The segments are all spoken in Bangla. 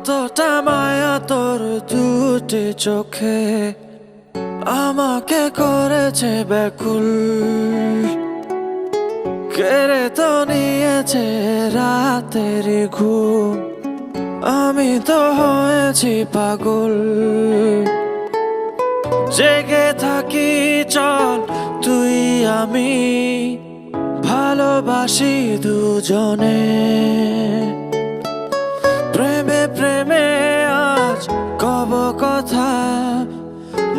কতটা মায়া তোর দুটি চোখে আমাকে করেছে ব্যাকুল, কেড়ে তো নিয়েছে রাতের ঘুম, আমি তো হয়েছি পাগল। জেগে থাকি চল তুই আমি, ভালোবাসি দুজনে। প্রেমে প্রেমে আজ কব কথা,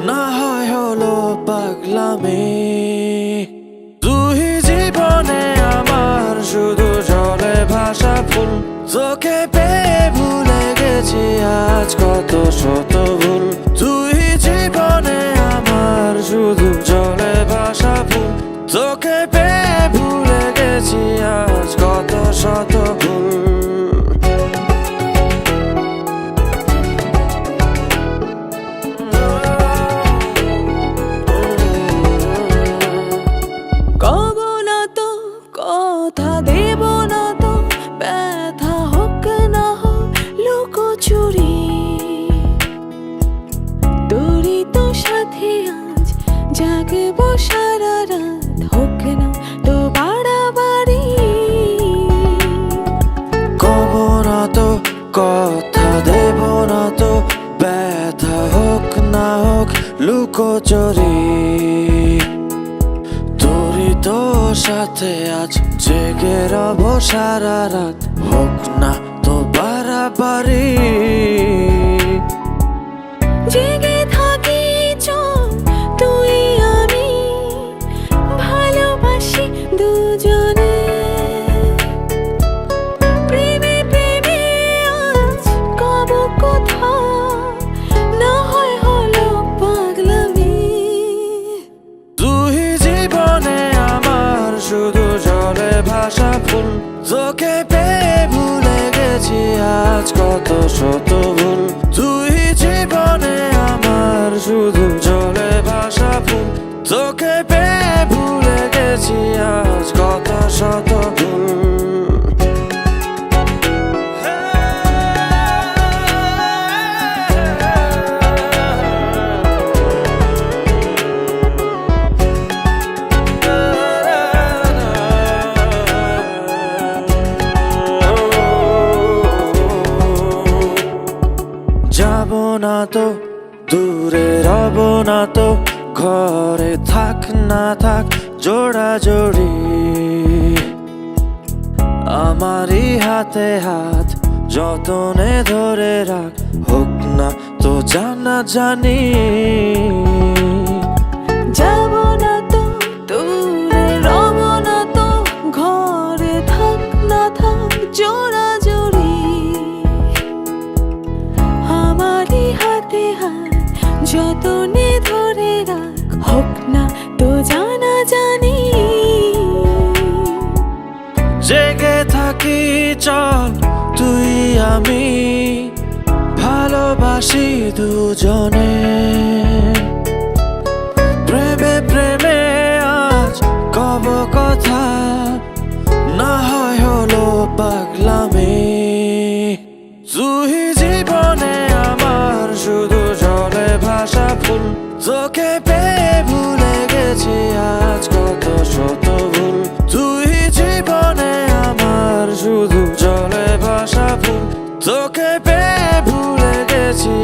না হয় হলো পাগলামি। তুই জীবনে আমার শুধু জলে ভাসা ফুল, তোকে পেয়ে ভুলে গেছি আজ কত শত ভুল। তুই জীবনে আমার শুধু জলে ভাসা ফুল, তোকে পেয়ে ভুলে গেছি আজ কত শত ভুল। কব না তো কথা, দেব না তো ব্যথা, হোক না হোক লুকোচুরি। তোরই তো সাথে আজ জাগবো সারা রাত, হোক না তো বাড়াবাড়ি। কব না তো কথা, দেব না তো ব্যথা, হোক না হোক লুকোচুরি। তোরই তো সাথে আজ জেগে রব সারা রাত, হোক না তো বাড়াবাড়ি। জেগে থাকি চল তুই আমি, ভালোবাসি দুজনে। প্রেমে প্রেমে আজ কব কথা, না হয় হলো পাগলামি। তুই জীবনে আমার শুধু জলে ভাসা ফুল, তোকে পেয়ে ভুলে গেছি আজ কত শত ভুল। তুই জীবনে আমার শুধু জলে ভাসা ফুল, তোকে পেয়ে ভুলে গেছি আজ কত শত ভুল। যাব না তো দূরে রব না তো, ঘরে থাক না থাক জোড়া জোড়ি। আমারই হাতে হাত যতনে ধরে রাখ, হোক না তো জানা জানি। যাব না তো দূরে রব না তো, ঘরে থাক না থাক জোড়া জোড়ি। আমারই হাতে হাত যতনে ধরে রাখ, হোক না তো জানা জানি। জেগে থাকি চল তুই আমি, ভালোবাসি দুজনে। প্রেমে প্রেমে আজ কব কথা, না হয় হলো পাগলামি। তুই জীবনে আমার শুধু জলে ভাসা ফুল, তোকে পেয়ে ভুলে গেছি আজ কত শত ভুল। তুই জীবনে আমার শুধু জলে ভাসা ফুল, তোকে পেয়ে ভুলে গেছি